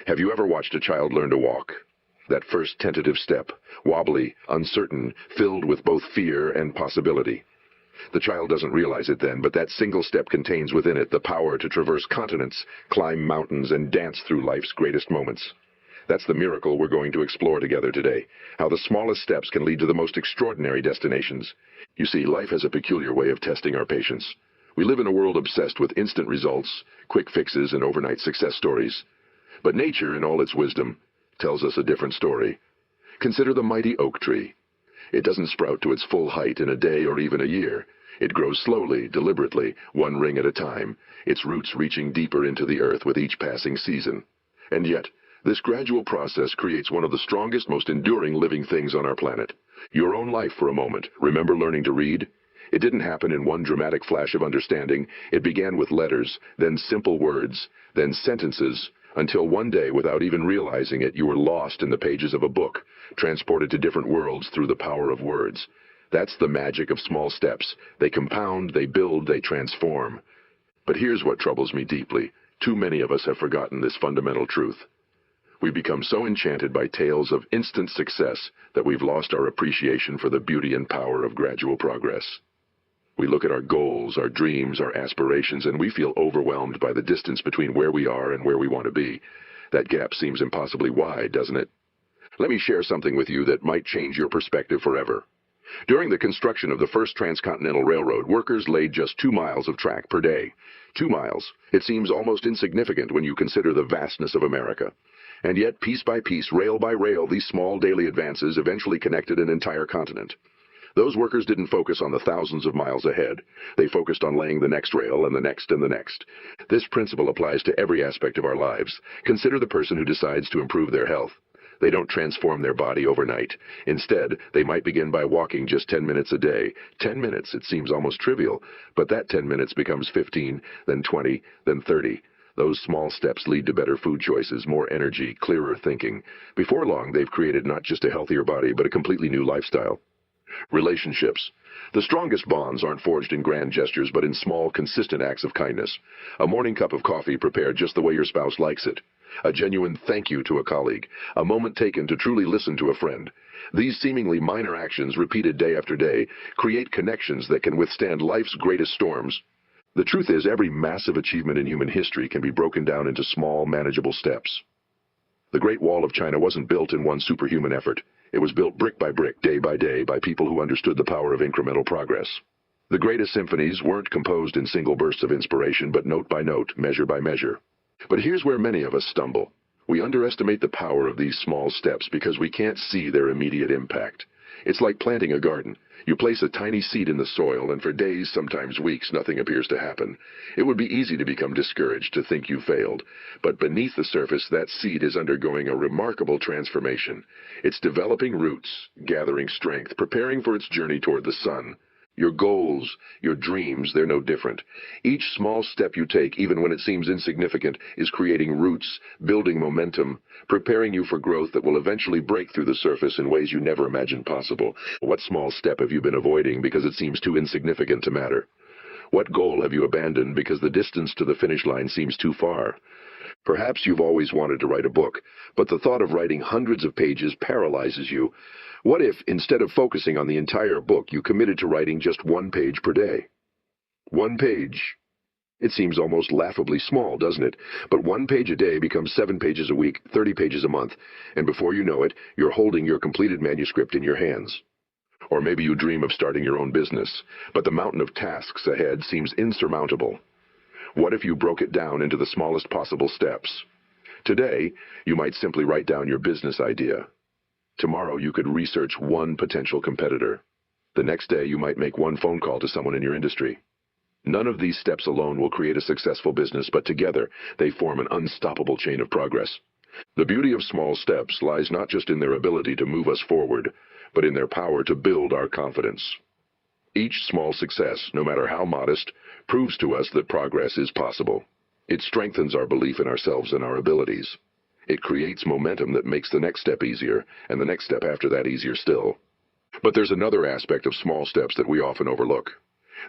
Have you ever watched a child learn to walk? That first tentative step, wobbly, uncertain, filled with both fear and possibility. The child doesn't realize it then, but that single step contains within it the power to traverse continents, climb mountains, and dance through life's greatest moments. That's the miracle we're going to explore together today, how the smallest steps can lead to the most extraordinary destinations. You see, life has a peculiar way of testing our patience. We live in a world obsessed with instant results, quick fixes, and overnight success stories. But nature, in all its wisdom, tells us a different story. Consider the mighty oak tree. It doesn't sprout to its full height in a day or even a year. It grows slowly, deliberately, one ring at a time, its roots reaching deeper into the earth with each passing season. And yet, this gradual process creates one of the strongest, most enduring living things on our planet. Your own life for a moment. Remember learning to read? It didn't happen in one dramatic flash of understanding. It began with letters, then simple words, then sentences, until one day, without even realizing it, you were lost in the pages of a book, transported to different worlds through the power of words. That's the magic of small steps. They compound, they build, they transform. But here's what troubles me deeply. Too many of us have forgotten this fundamental truth. We become so enchanted by tales of instant success that we've lost our appreciation for the beauty and power of gradual progress. We look at our goals, our dreams, our aspirations, and we feel overwhelmed by the distance between where we are and where we want to be. That gap seems impossibly wide, doesn't it? Let me share something with you that might change your perspective forever. During the construction of the first transcontinental railroad, workers laid just 2 miles of track per day. 2 miles. It seems almost insignificant when you consider the vastness of America. And yet, piece by piece, rail by rail, these small daily advances eventually connected an entire continent. Those workers didn't focus on the thousands of miles ahead. They focused on laying the next rail and the next and the next. This principle applies to every aspect of our lives. Consider the person who decides to improve their health. They don't transform their body overnight. Instead, they might begin by walking just 10 minutes a day. 10 minutes, it seems almost trivial, but that 10 minutes becomes 15, then 20, then 30. Those small steps lead to better food choices, more energy, clearer thinking. Before long, they've created not just a healthier body, but a completely new lifestyle. Relationships. The strongest bonds aren't forged in grand gestures, but in small, consistent acts of kindness. A morning cup of coffee prepared just the way your spouse likes it. A genuine thank you to a colleague. A moment taken to truly listen to a friend. These seemingly minor actions, repeated day after day, create connections that can withstand life's greatest storms. The truth is, every massive achievement in human history can be broken down into small, manageable steps. The Great Wall of China wasn't built in one superhuman effort. It was built brick by brick, day by day, by people who understood the power of incremental progress. The greatest symphonies weren't composed in single bursts of inspiration, but note by note, measure by measure. But here's where many of us stumble. We underestimate the power of these small steps because we can't see their immediate impact. It's like planting a garden. You place a tiny seed in the soil, and for days, sometimes weeks, nothing appears to happen. It would be easy to become discouraged, to think you failed. But beneath the surface, that seed is undergoing a remarkable transformation. It's developing roots, gathering strength, preparing for its journey toward the sun. Your goals, your dreams, they're no different. Each small step you take, even when it seems insignificant, is creating roots, building momentum, preparing you for growth that will eventually break through the surface in ways you never imagined possible. What small step have you been avoiding because it seems too insignificant to matter? What goal have you abandoned because the distance to the finish line seems too far? Perhaps you've always wanted to write a book, but the thought of writing hundreds of pages paralyzes you. What if, instead of focusing on the entire book, you committed to writing just 1 page per day? 1 page. It seems almost laughably small, doesn't it? But 1 page a day becomes 7 pages a week, 30 pages a month, and before you know it, you're holding your completed manuscript in your hands. Or maybe you dream of starting your own business, but the mountain of tasks ahead seems insurmountable. What if you broke it down into the smallest possible steps? Today, you might simply write down your business idea. Tomorrow, you could research one potential competitor. The next day, you might make one phone call to someone in your industry. None of these steps alone will create a successful business, but together, they form an unstoppable chain of progress. The beauty of small steps lies not just in their ability to move us forward, but in their power to build our confidence. Each small success, no matter how modest, proves to us that progress is possible. It strengthens our belief in ourselves and our abilities. It creates momentum that makes the next step easier, and the next step after that easier still. But there's another aspect of small steps that we often overlook.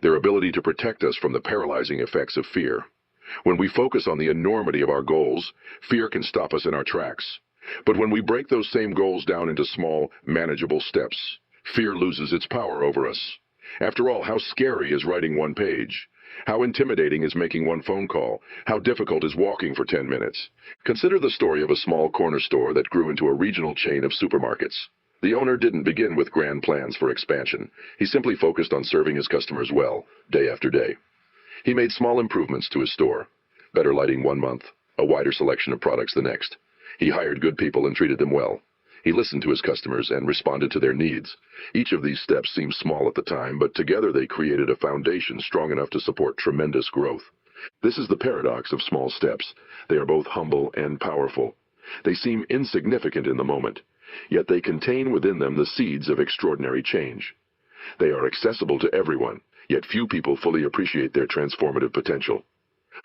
Their ability to protect us from the paralyzing effects of fear. When we focus on the enormity of our goals, fear can stop us in our tracks. But when we break those same goals down into small, manageable steps, fear loses its power over us. After all, how scary is writing one page? How intimidating is making one phone call? How difficult is walking for 10 minutes? Consider the story of a small corner store that grew into a regional chain of supermarkets. The owner didn't begin with grand plans for expansion. He simply focused on serving his customers well, day after day. He made small improvements to his store. Better lighting one month, a wider selection of products the next. He hired good people and treated them well. He listened to his customers and responded to their needs. Each of these steps seemed small at the time, but together they created a foundation strong enough to support tremendous growth. This is the paradox of small steps. They are both humble and powerful. They seem insignificant in the moment, yet they contain within them the seeds of extraordinary change. They are accessible to everyone, yet few people fully appreciate their transformative potential.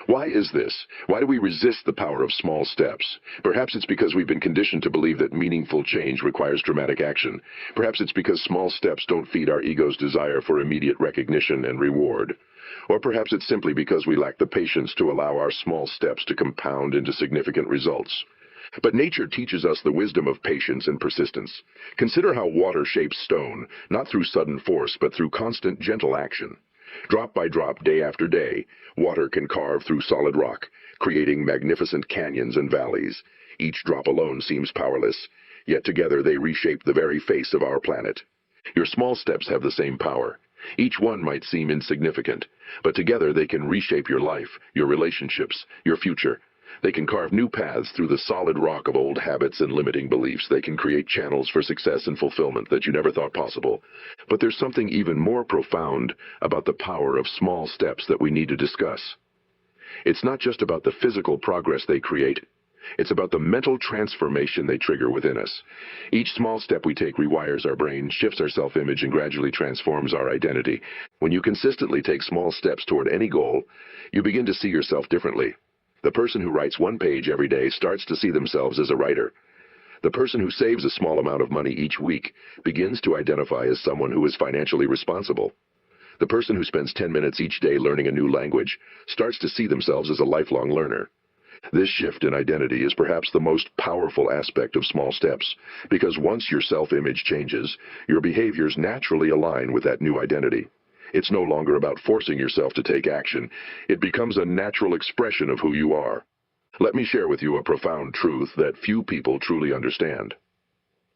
Why is this? Why do we resist the power of small steps? Perhaps it's because we've been conditioned to believe that meaningful change requires dramatic action. Perhaps it's because small steps don't feed our ego's desire for immediate recognition and reward. Or perhaps it's simply because we lack the patience to allow our small steps to compound into significant results. But nature teaches us the wisdom of patience and persistence. Consider how water shapes stone, not through sudden force, but through constant, gentle action. Drop by drop, day after day, water can carve through solid rock, creating magnificent canyons and valleys. Each drop alone seems powerless, yet together they reshape the very face of our planet. Your small steps have the same power. Each one might seem insignificant, but together they can reshape your life, your relationships, your future. They can carve new paths through the solid rock of old habits and limiting beliefs. They can create channels for success and fulfillment that you never thought possible. But there's something even more profound about the power of small steps that we need to discuss. It's not just about the physical progress they create. It's about the mental transformation they trigger within us. Each small step we take rewires our brain, shifts our self-image, and gradually transforms our identity. When you consistently take small steps toward any goal, you begin to see yourself differently. The person who writes one page every day starts to see themselves as a writer. The person who saves a small amount of money each week begins to identify as someone who is financially responsible. The person who spends 10 minutes each day learning a new language starts to see themselves as a lifelong learner. This shift in identity is perhaps the most powerful aspect of small steps, because once your self-image changes, your behaviors naturally align with that new identity. It's no longer about forcing yourself to take action. It becomes a natural expression of who you are. Let me share with you a profound truth that few people truly understand.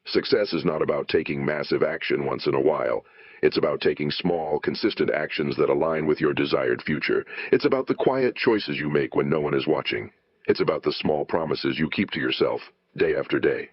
Success is not about taking massive action once in a while. It's about taking small, consistent actions that align with your desired future. It's about the quiet choices you make when no one is watching. It's about the small promises you keep to yourself, day after day.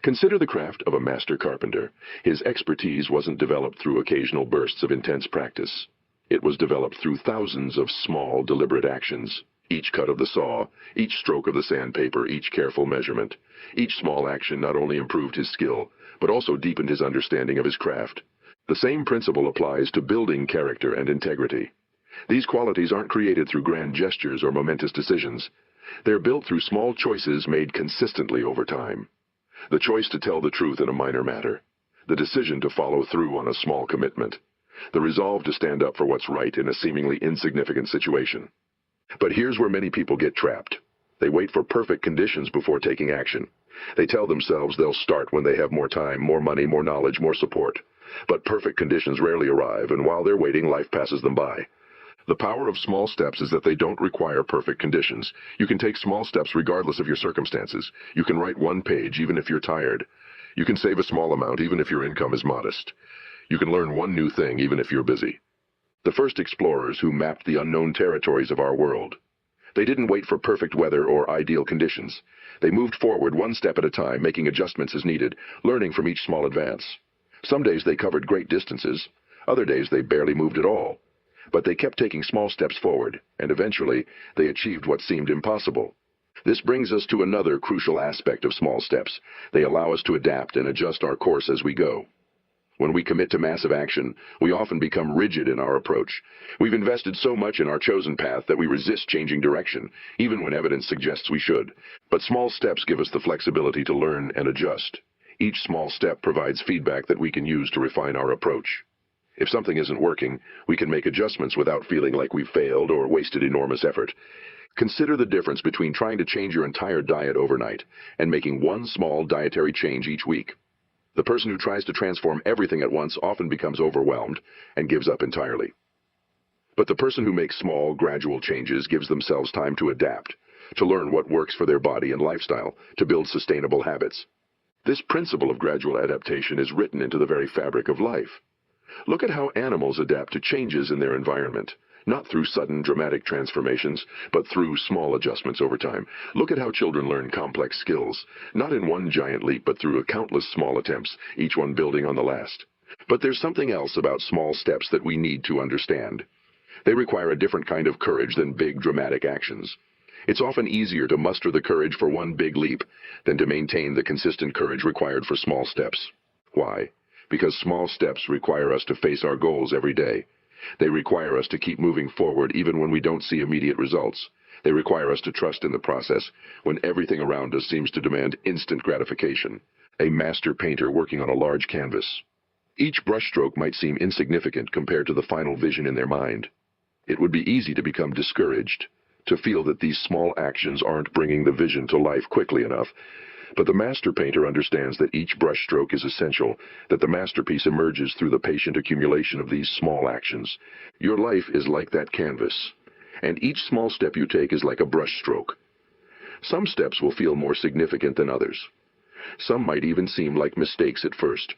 Consider the craft of a master carpenter. His expertise wasn't developed through occasional bursts of intense practice. It was developed through thousands of small, deliberate actions. Each cut of the saw, each stroke of the sandpaper, each careful measurement. Each small action not only improved his skill, but also deepened his understanding of his craft. The same principle applies to building character and integrity. These qualities aren't created through grand gestures or momentous decisions. They're built through small choices made consistently over time. The choice to tell the truth in a minor matter. The decision to follow through on a small commitment. The resolve to stand up for what's right in a seemingly insignificant situation. But here's where many people get trapped. They wait for perfect conditions before taking action. They tell themselves they'll start when they have more time, more money, more knowledge, more support. But perfect conditions rarely arrive, and while they're waiting, life passes them by. The power of small steps is that they don't require perfect conditions. You can take small steps regardless of your circumstances. You can write one page even if you're tired. You can save a small amount even if your income is modest. You can learn one new thing even if you're busy. The first explorers who mapped the unknown territories of our world. They didn't wait for perfect weather or ideal conditions. They moved forward one step at a time, making adjustments as needed, learning from each small advance. Some days they covered great distances. Other days they barely moved at all. But they kept taking small steps forward, and eventually they achieved what seemed impossible. This brings us to another crucial aspect of small steps. They allow us to adapt and adjust our course as we go. When we commit to massive action, we often become rigid in our approach. We've invested so much in our chosen path that we resist changing direction, even when evidence suggests we should. But small steps give us the flexibility to learn and adjust. Each small step provides feedback that we can use to refine our approach. If something isn't working, we can make adjustments without feeling like we've failed or wasted enormous effort. Consider the difference between trying to change your entire diet overnight and making one small dietary change each week. The person who tries to transform everything at once often becomes overwhelmed and gives up entirely. But the person who makes small, gradual changes gives themselves time to adapt, to learn what works for their body and lifestyle, to build sustainable habits. This principle of gradual adaptation is written into the very fabric of life. Look at how animals adapt to changes in their environment, not through sudden, dramatic transformations, but through small adjustments over time. Look at how children learn complex skills, not in one giant leap, but through countless small attempts, each one building on the last. But there's something else about small steps that we need to understand. They require a different kind of courage than big, dramatic actions. It's often easier to muster the courage for one big leap than to maintain the consistent courage required for small steps. Why? Because small steps require us to face our goals every day. They require us to keep moving forward even when we don't see immediate results. They require us to trust in the process when everything around us seems to demand instant gratification. A master painter working on a large canvas. Each brushstroke might seem insignificant compared to the final vision in their mind. It would be easy to become discouraged, to feel that these small actions aren't bringing the vision to life quickly enough. But the master painter understands that each brushstroke is essential, that the masterpiece emerges through the patient accumulation of these small actions. Your life is like that canvas, and each small step you take is like a brushstroke. Some steps will feel more significant than others. Some might even seem like mistakes at first,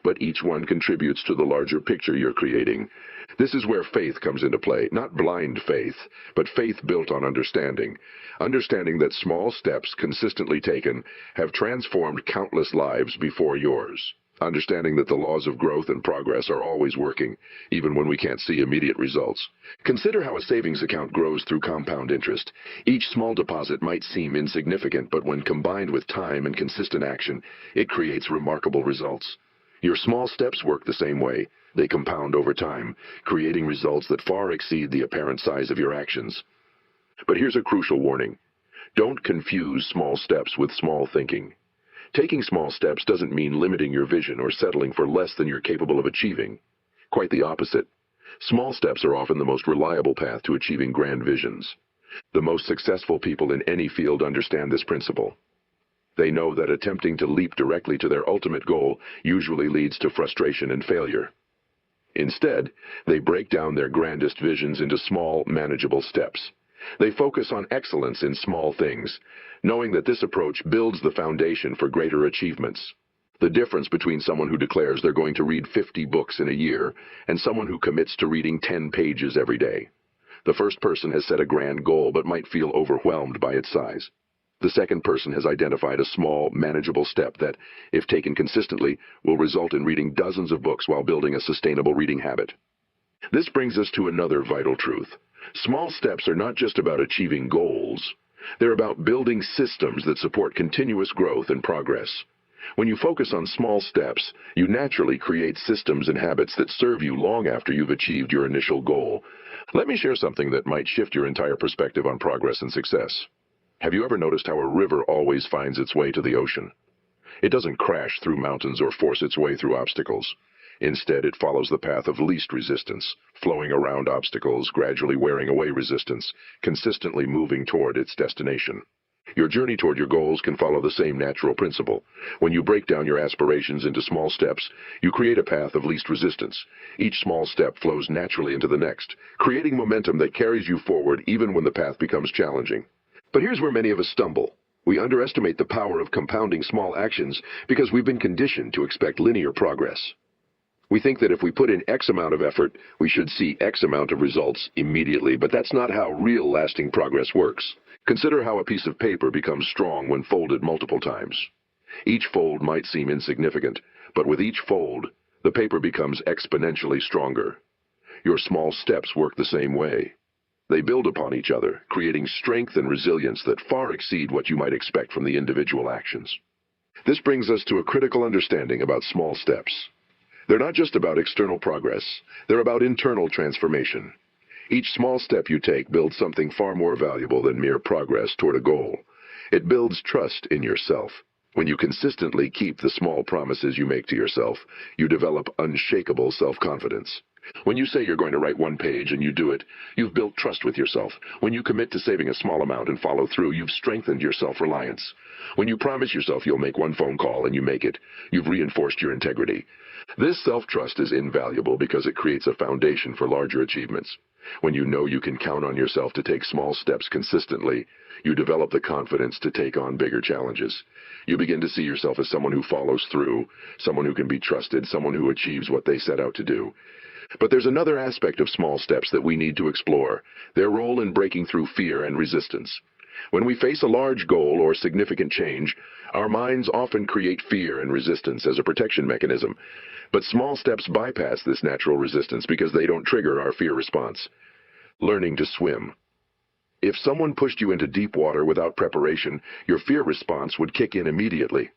but each one contributes to the larger picture you're creating. This is where faith comes into play, not blind faith, but faith built on understanding. Understanding that small steps consistently taken have transformed countless lives before yours. Understanding that the laws of growth and progress are always working, even when we can't see immediate results. Consider how a savings account grows through compound interest. Each small deposit might seem insignificant, but when combined with time and consistent action, it creates remarkable results. Your small steps work the same way. They compound over time, creating results that far exceed the apparent size of your actions. But here's a crucial warning. Don't confuse small steps with small thinking. Taking small steps doesn't mean limiting your vision or settling for less than you're capable of achieving. Quite the opposite. Small steps are often the most reliable path to achieving grand visions. The most successful people in any field understand this principle. They know that attempting to leap directly to their ultimate goal usually leads to frustration and failure. Instead, they break down their grandest visions into small, manageable steps. They focus on excellence in small things, knowing that this approach builds the foundation for greater achievements. The difference between someone who declares they're going to read 50 books in a year and someone who commits to reading 10 pages every day. The first person has set a grand goal but might feel overwhelmed by its size. The second person has identified a small, manageable step that, if taken consistently, will result in reading dozens of books while building a sustainable reading habit. This brings us to another vital truth. Small steps are not just about achieving goals. They're about building systems that support continuous growth and progress. When you focus on small steps, you naturally create systems and habits that serve you long after you've achieved your initial goal. Let me share something that might shift your entire perspective on progress and success. Have you ever noticed how a river always finds its way to the ocean? It doesn't crash through mountains or force its way through obstacles. Instead, it follows the path of least resistance, flowing around obstacles, gradually wearing away resistance, consistently moving toward its destination. Your journey toward your goals can follow the same natural principle. When you break down your aspirations into small steps, you create a path of least resistance. Each small step flows naturally into the next, creating momentum that carries you forward even when the path becomes challenging. But here's where many of us stumble. We underestimate the power of compounding small actions because we've been conditioned to expect linear progress. We think that if we put in X amount of effort, we should see X amount of results immediately, but that's not how real lasting progress works. Consider how a piece of paper becomes strong when folded multiple times. Each fold might seem insignificant, but with each fold, the paper becomes exponentially stronger. Your small steps work the same way. They build upon each other, creating strength and resilience that far exceed what you might expect from the individual actions. This brings us to a critical understanding about small steps. They're not just about external progress, they're about internal transformation. Each small step you take builds something far more valuable than mere progress toward a goal. It builds trust in yourself. When you consistently keep the small promises you make to yourself, you develop unshakable self-confidence. When you say you're going to write one page and you do it, you've built trust with yourself. When you commit to saving a small amount and follow through, you've strengthened your self-reliance. When you promise yourself you'll make one phone call and you make it, you've reinforced your integrity. This self-trust is invaluable because it creates a foundation for larger achievements. When you know you can count on yourself to take small steps consistently, you develop the confidence to take on bigger challenges. You begin to see yourself as someone who follows through, someone who can be trusted, someone who achieves what they set out to do. But there's another aspect of small steps that we need to explore, their role in breaking through fear and resistance. When we face a large goal or significant change, our minds often create fear and resistance as a protection mechanism. But small steps bypass this natural resistance because they don't trigger our fear response. Learning to swim. If someone pushed you into deep water without preparation, your fear response would kick in immediately.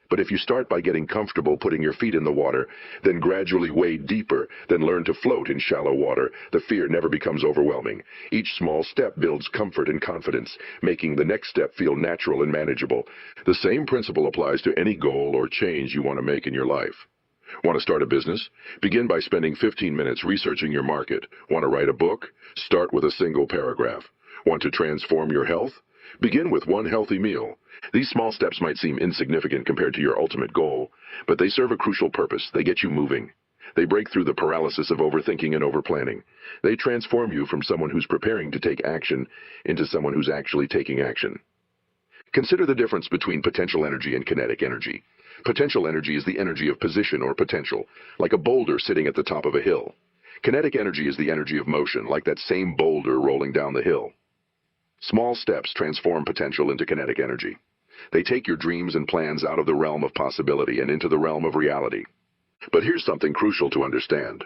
But if you start by getting comfortable putting your feet in the water, then gradually wade deeper, then learn to float in shallow water, the fear never becomes overwhelming. Each small step builds comfort and confidence, making the next step feel natural and manageable. The same principle applies to any goal or change you want to make in your life. Want to start a business? Begin by spending 15 minutes researching your market. Want to write a book? Start with a single paragraph. Want to transform your health? Begin with one healthy meal. These small steps might seem insignificant compared to your ultimate goal, but they serve a crucial purpose. They get you moving. They break through the paralysis of overthinking and overplanning. They transform you from someone who's preparing to take action into someone who's actually taking action. Consider the difference between potential energy and kinetic energy. Potential energy is the energy of position or potential, like a boulder sitting at the top of a hill. Kinetic energy is the energy of motion, like that same boulder rolling down the hill. Small steps transform potential into kinetic energy. They take your dreams and plans out of the realm of possibility and into the realm of reality. But here's something crucial to understand.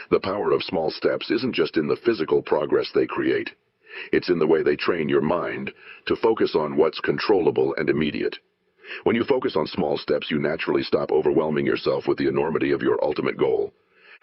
The power of small steps isn't just in the physical progress they create. It's in the way they train your mind to focus on what's controllable and immediate. When you focus on small steps, you naturally stop overwhelming yourself with the enormity of your ultimate goal.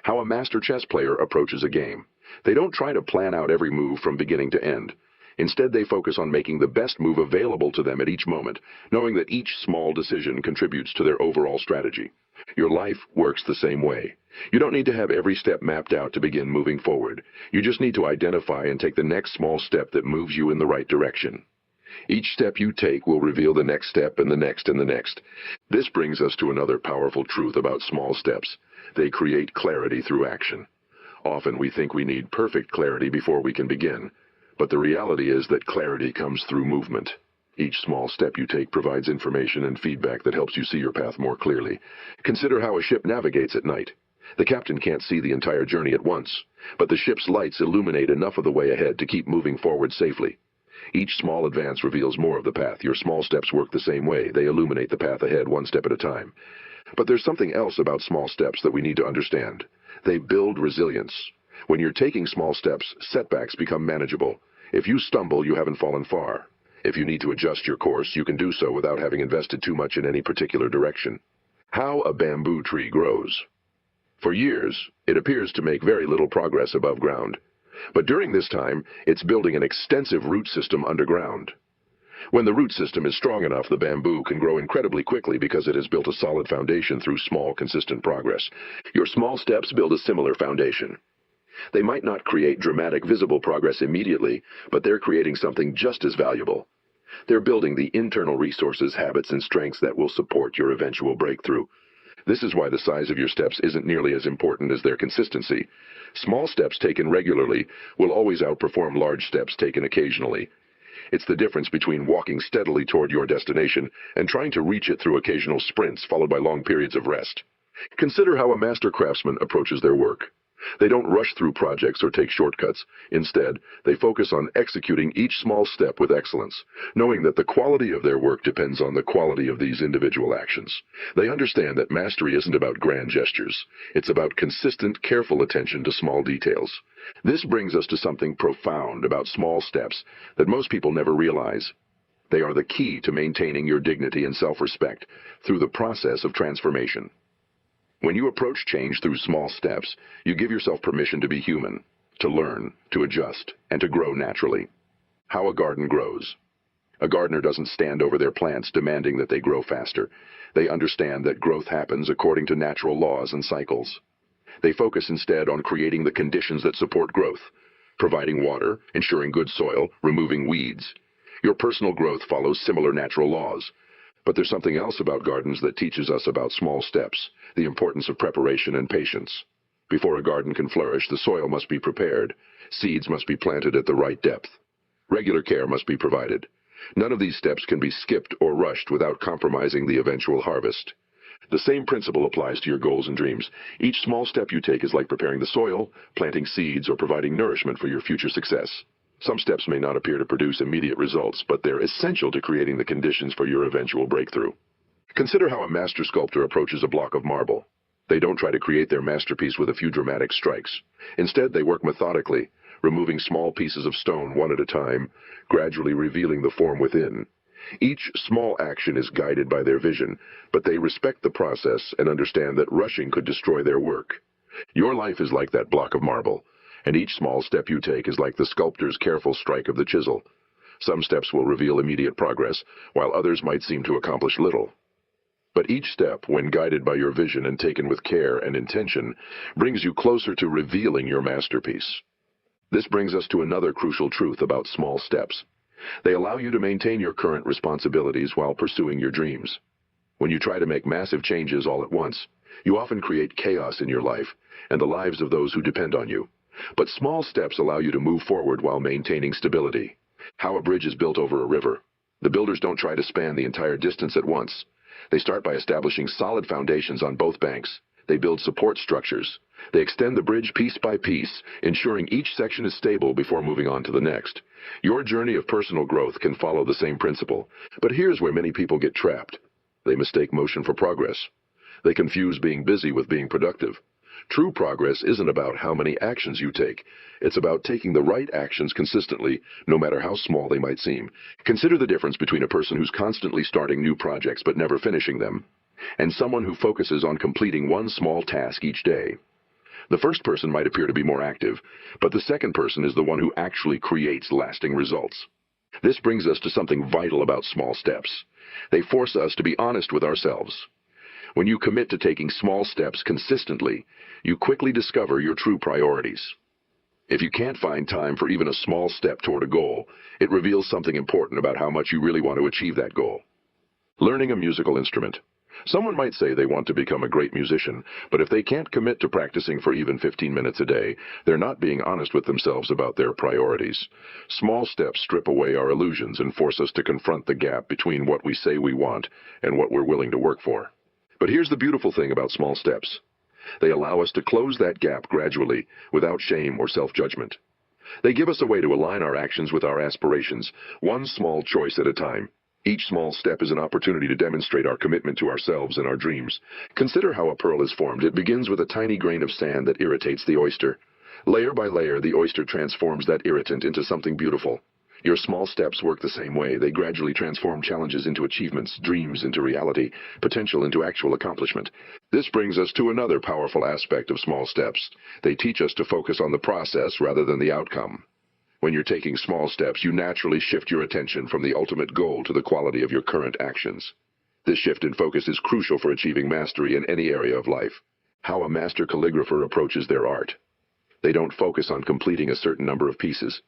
How a master chess player approaches a game. They don't try to plan out every move from beginning to end. Instead, they focus on making the best move available to them at each moment, knowing that each small decision contributes to their overall strategy. Your life works the same way. You don't need to have every step mapped out to begin moving forward. You just need to identify and take the next small step that moves you in the right direction. Each step you take will reveal the next step and the next and the next. This brings us to another powerful truth about small steps. They create clarity through action. Often we think we need perfect clarity before we can begin. But the reality is that clarity comes through movement. Each small step you take provides information and feedback that helps you see your path more clearly. Consider how a ship navigates at night. The captain can't see the entire journey at once, but the ship's lights illuminate enough of the way ahead to keep moving forward safely. Each small advance reveals more of the path. Your small steps work the same way. They illuminate the path ahead one step at a time. But there's something else about small steps that we need to understand. They build resilience. When you're taking small steps, setbacks become manageable. If you stumble, you haven't fallen far. If you need to adjust your course, you can do so without having invested too much in any particular direction. How a bamboo tree grows. For years, it appears to make very little progress above ground. But during this time, it's building an extensive root system underground. When the root system is strong enough, the bamboo can grow incredibly quickly because it has built a solid foundation through small, consistent progress. Your small steps build a similar foundation. They might not create dramatic, visible progress immediately, but they're creating something just as valuable. They're building the internal resources, habits, and strengths that will support your eventual breakthrough. This is why the size of your steps isn't nearly as important as their consistency. Small steps taken regularly will always outperform large steps taken occasionally. It's the difference between walking steadily toward your destination and trying to reach it through occasional sprints followed by long periods of rest. Consider how a master craftsman approaches their work. They don't rush through projects or take shortcuts. Instead, they focus on executing each small step with excellence, knowing that the quality of their work depends on the quality of these individual actions. They understand that mastery isn't about grand gestures. It's about consistent, careful attention to small details. This brings us to something profound about small steps that most people never realize. They are the key to maintaining your dignity and self-respect through the process of transformation. When you approach change through small steps, you give yourself permission to be human, to learn, to adjust, and to grow naturally. How a garden grows. A gardener doesn't stand over their plants demanding that they grow faster. They understand that growth happens according to natural laws and cycles. They focus instead on creating the conditions that support growth, providing water, ensuring good soil, removing weeds. Your personal growth follows similar natural laws. But there's something else about gardens that teaches us about small steps, the importance of preparation and patience. Before a garden can flourish, the soil must be prepared. Seeds must be planted at the right depth. Regular care must be provided. None of these steps can be skipped or rushed without compromising the eventual harvest. The same principle applies to your goals and dreams. Each small step you take is like preparing the soil, planting seeds, or providing nourishment for your future success. Some steps may not appear to produce immediate results, but they're essential to creating the conditions for your eventual breakthrough. Consider how a master sculptor approaches a block of marble. They don't try to create their masterpiece with a few dramatic strikes. Instead, they work methodically, removing small pieces of stone one at a time, gradually revealing the form within. Each small action is guided by their vision, but they respect the process and understand that rushing could destroy their work. Your life is like that block of marble, and each small step you take is like the sculptor's careful strike of the chisel. Some steps will reveal immediate progress, while others might seem to accomplish little. But each step, when guided by your vision and taken with care and intention, brings you closer to revealing your masterpiece. This brings us to another crucial truth about small steps. They allow you to maintain your current responsibilities while pursuing your dreams. When you try to make massive changes all at once, you often create chaos in your life and the lives of those who depend on you. But small steps allow you to move forward while maintaining stability. How a bridge is built over a river. The builders don't try to span the entire distance at once. They start by establishing solid foundations on both banks. They build support structures. They extend the bridge piece by piece, ensuring each section is stable before moving on to the next. Your journey of personal growth can follow the same principle. But here's where many people get trapped. They mistake motion for progress. They confuse being busy with being productive. True progress isn't about how many actions you take. It's about taking the right actions consistently, no matter how small they might seem. Consider the difference between a person who's constantly starting new projects but never finishing them, and someone who focuses on completing one small task each day. The first person might appear to be more active, but the second person is the one who actually creates lasting results. This brings us to something vital about small steps. They force us to be honest with ourselves. When you commit to taking small steps consistently, you quickly discover your true priorities. If you can't find time for even a small step toward a goal, it reveals something important about how much you really want to achieve that goal. Learning a musical instrument. Someone might say they want to become a great musician, but if they can't commit to practicing for even 15 minutes a day, they're not being honest with themselves about their priorities. Small steps strip away our illusions and force us to confront the gap between what we say we want and what we're willing to work for. But here's the beautiful thing about small steps. They allow us to close that gap gradually, without shame or self-judgment. They give us a way to align our actions with our aspirations, one small choice at a time. Each small step is an opportunity to demonstrate our commitment to ourselves and our dreams. Consider how a pearl is formed. It begins with a tiny grain of sand that irritates the oyster. Layer by layer, the oyster transforms that irritant into something beautiful. Your small steps work the same way. They gradually transform challenges into achievements, dreams into reality, potential into actual accomplishment. This brings us to another powerful aspect of small steps. They teach us to focus on the process rather than the outcome. When you're taking small steps, you naturally shift your attention from the ultimate goal to the quality of your current actions. This shift in focus is crucial for achieving mastery in any area of life. How a master calligrapher approaches their art. They don't focus on completing a certain number of pieces.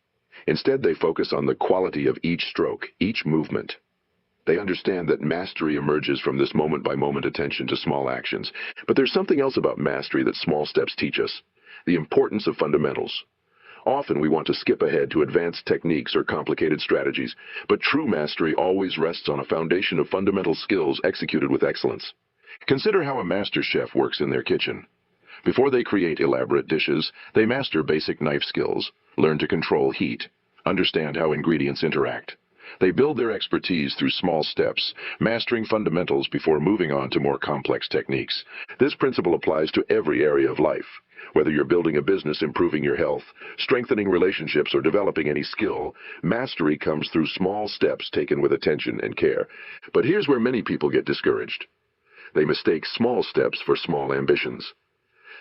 Instead, they focus on the quality of each stroke, each movement. They understand that mastery emerges from this moment-by-moment attention to small actions. But there's something else about mastery that small steps teach us: the importance of fundamentals. Often we want to skip ahead to advanced techniques or complicated strategies, but true mastery always rests on a foundation of fundamental skills executed with excellence. Consider how a master chef works in their kitchen. Before they create elaborate dishes, they master basic knife skills, learn to control heat, understand how ingredients interact. They build their expertise through small steps, mastering fundamentals before moving on to more complex techniques. This principle applies to every area of life. Whether you're building a business, improving your health, strengthening relationships, or developing any skill, mastery comes through small steps taken with attention and care. But here's where many people get discouraged. They mistake small steps for small ambitions.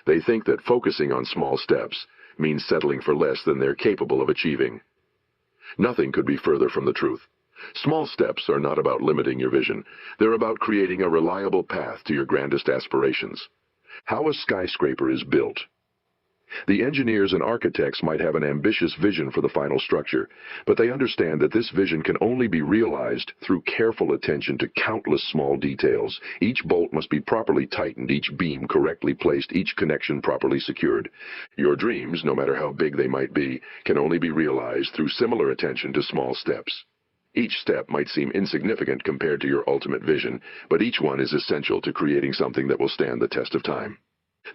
They think that focusing on small steps means settling for less than they're capable of achieving. Nothing could be further from the truth. Small steps are not about limiting your vision. They're about creating a reliable path to your grandest aspirations. How a skyscraper is built. The engineers and architects might have an ambitious vision for the final structure, but they understand that this vision can only be realized through careful attention to countless small details. Each bolt must be properly tightened, each beam correctly placed, each connection properly secured. Your dreams, no matter how big they might be, can only be realized through similar attention to small steps. Each step might seem insignificant compared to your ultimate vision, but each one is essential to creating something that will stand the test of time.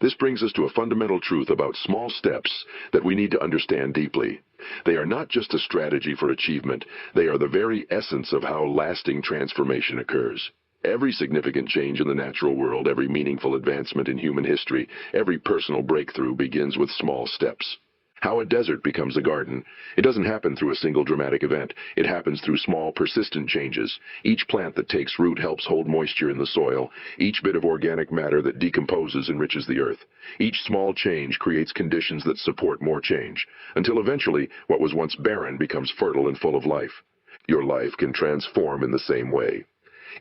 This brings us to a fundamental truth about small steps that we need to understand deeply. They are not just a strategy for achievement, they are the very essence of how lasting transformation occurs. Every significant change in the natural world, every meaningful advancement in human history, every personal breakthrough begins with small steps. How a desert becomes a garden. It doesn't happen through a single dramatic event. It happens through small, persistent changes. Each plant that takes root helps hold moisture in the soil. Each bit of organic matter that decomposes enriches the earth. Each small change creates conditions that support more change, until eventually what was once barren becomes fertile and full of life. Your life can transform in the same way.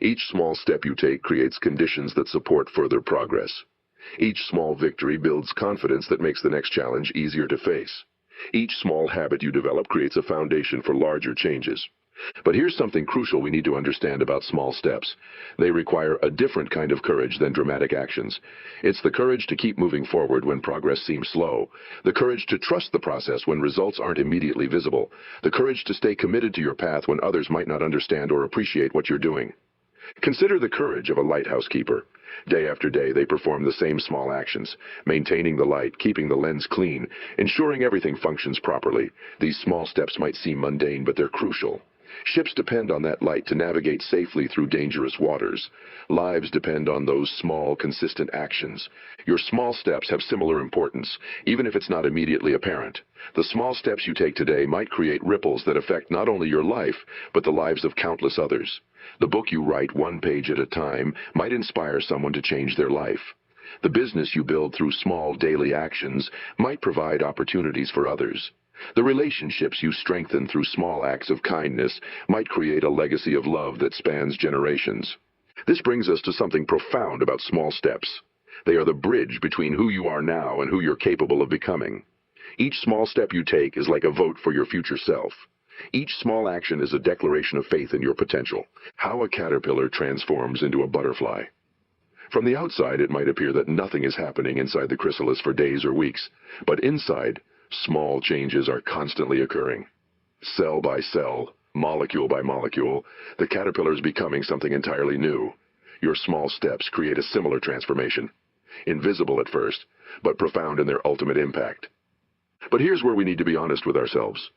Each small step you take creates conditions that support further progress. Each small victory builds confidence that makes the next challenge easier to face. Each small habit you develop creates a foundation for larger changes. But here's something crucial we need to understand about small steps. They require a different kind of courage than dramatic actions. It's the courage to keep moving forward when progress seems slow, the courage to trust the process when results aren't immediately visible, the courage to stay committed to your path when others might not understand or appreciate what you're doing. Consider the courage of a lighthouse keeper. Day after day, they perform the same small actions, maintaining the light, keeping the lens clean, ensuring everything functions properly. These small steps might seem mundane, but they're crucial. Ships depend on that light to navigate safely through dangerous waters. Lives depend on those small, consistent actions. Your small steps have similar importance, even if it's not immediately apparent. The small steps you take today might create ripples that affect not only your life, but the lives of countless others. The book you write one page at a time might inspire someone to change their life. The business you build through small daily actions might provide opportunities for others. The relationships you strengthen through small acts of kindness might create a legacy of love that spans generations. This brings us to something profound about small steps. They are the bridge between who you are now and who you're capable of becoming. Each small step you take is like a vote for your future self. Each small action is a declaration of faith in your potential. How a caterpillar transforms into a butterfly. From the outside, it might appear that nothing is happening inside the chrysalis for days or weeks, but inside, small changes are constantly occurring. Cell by cell, molecule by molecule, the caterpillar is becoming something entirely new. Your small steps create a similar transformation. Invisible at first, but profound in their ultimate impact. But here's where we need to be honest with ourselves.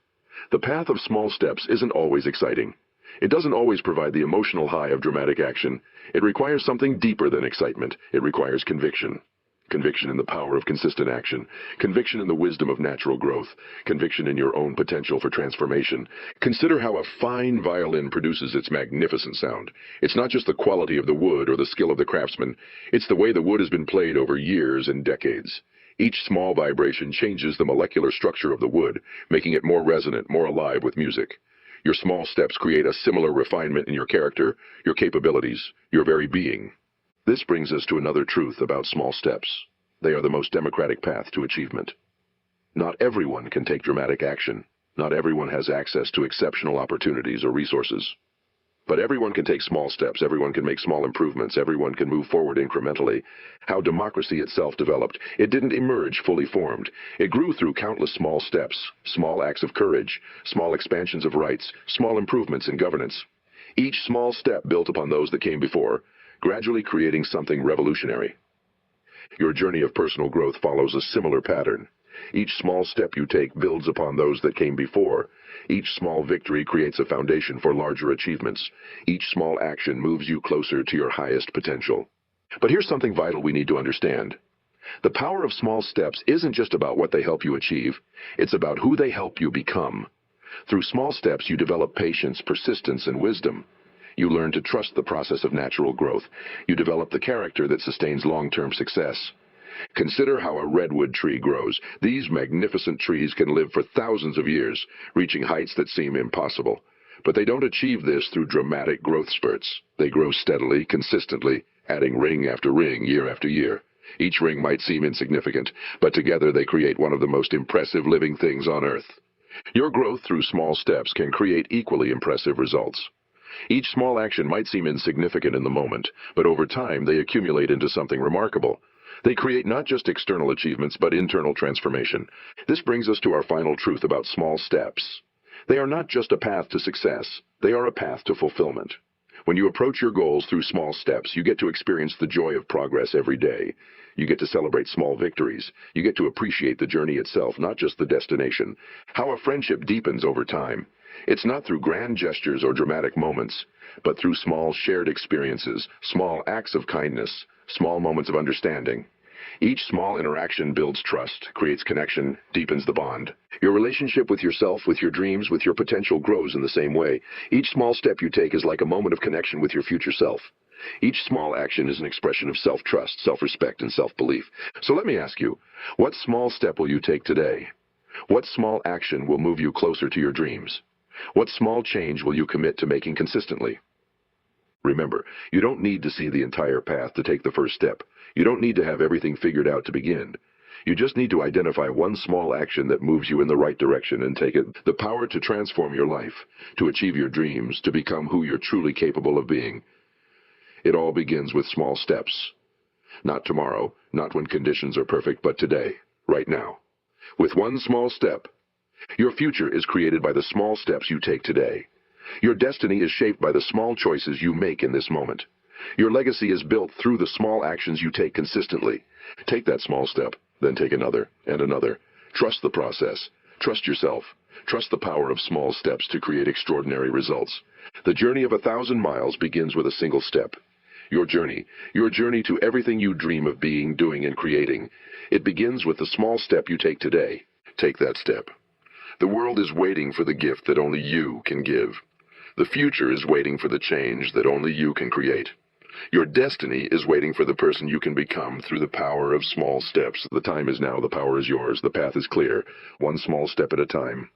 The path of small steps isn't always exciting. It doesn't always provide the emotional high of dramatic action. It requires something deeper than excitement. It requires conviction. Conviction in the power of consistent action. Conviction in the wisdom of natural growth. Conviction in your own potential for transformation. Consider how a fine violin produces its magnificent sound. It's not just the quality of the wood or the skill of the craftsman. It's the way the wood has been played over years and decades. Each small vibration changes the molecular structure of the wood, making it more resonant, more alive with music. Your small steps create a similar refinement in your character, your capabilities, your very being. This brings us to another truth about small steps. They are the most democratic path to achievement. Not everyone can take dramatic action. Not everyone has access to exceptional opportunities or resources. But everyone can take small steps, everyone can make small improvements, everyone can move forward incrementally. How democracy itself developed, it didn't emerge fully formed. It grew through countless small steps, small acts of courage, small expansions of rights, small improvements in governance. Each small step built upon those that came before, gradually creating something revolutionary. Your journey of personal growth follows a similar pattern. Each small step you take builds upon those that came before. Each small victory creates a foundation for larger achievements. Each small action moves you closer to your highest potential. But here's something vital we need to understand. The power of small steps isn't just about what they help you achieve. It's about who they help you become. Through small steps, you develop patience, persistence, and wisdom. You learn to trust the process of natural growth. You develop the character that sustains long-term success. Consider how a redwood tree grows. These magnificent trees can live for thousands of years, reaching heights that seem impossible. But they don't achieve this through dramatic growth spurts. They grow steadily, consistently, adding ring after ring, year after year. Each ring might seem insignificant, but together they create one of the most impressive living things on Earth. Your growth through small steps can create equally impressive results. Each small action might seem insignificant in the moment, but over time they accumulate into something remarkable. They create not just external achievements, but internal transformation. This brings us to our final truth about small steps. They are not just a path to success, they are a path to fulfillment. When you approach your goals through small steps, you get to experience the joy of progress every day. You get to celebrate small victories. You get to appreciate the journey itself, not just the destination. How a friendship deepens over time. It's not through grand gestures or dramatic moments, but through small shared experiences, small acts of kindness, small moments of understanding. Each small interaction builds trust, creates connection, deepens the bond. Your relationship with yourself, with your dreams, with your potential grows in the same way. Each small step you take is like a moment of connection with your future self. Each small action is an expression of self-trust, self-respect, and self-belief. So let me ask you, what small step will you take today? What small action will move you closer to your dreams? What small change will you commit to making consistently? Remember, you don't need to see the entire path to take the first step. You don't need to have everything figured out to begin. You just need to identify one small action that moves you in the right direction and take it. The power to transform your life, to achieve your dreams, to become who you're truly capable of being. It all begins with small steps. Not tomorrow, not when conditions are perfect, but today, right now. With one small step. Your future is created by the small steps you take today. Your destiny is shaped by the small choices you make in this moment. Your legacy is built through the small actions you take consistently. Take that small step, then take another and another. Trust the process. Trust yourself. Trust the power of small steps to create extraordinary results. The journey of 1,000 miles begins with a single step. Your journey to everything you dream of being, doing, and creating. It begins with the small step you take today. Take that step. The world is waiting for the gift that only you can give. The future is waiting for the change that only you can create. Your destiny is waiting for the person you can become through the power of small steps. The time is now. The power is yours. The path is clear. One small step at a time.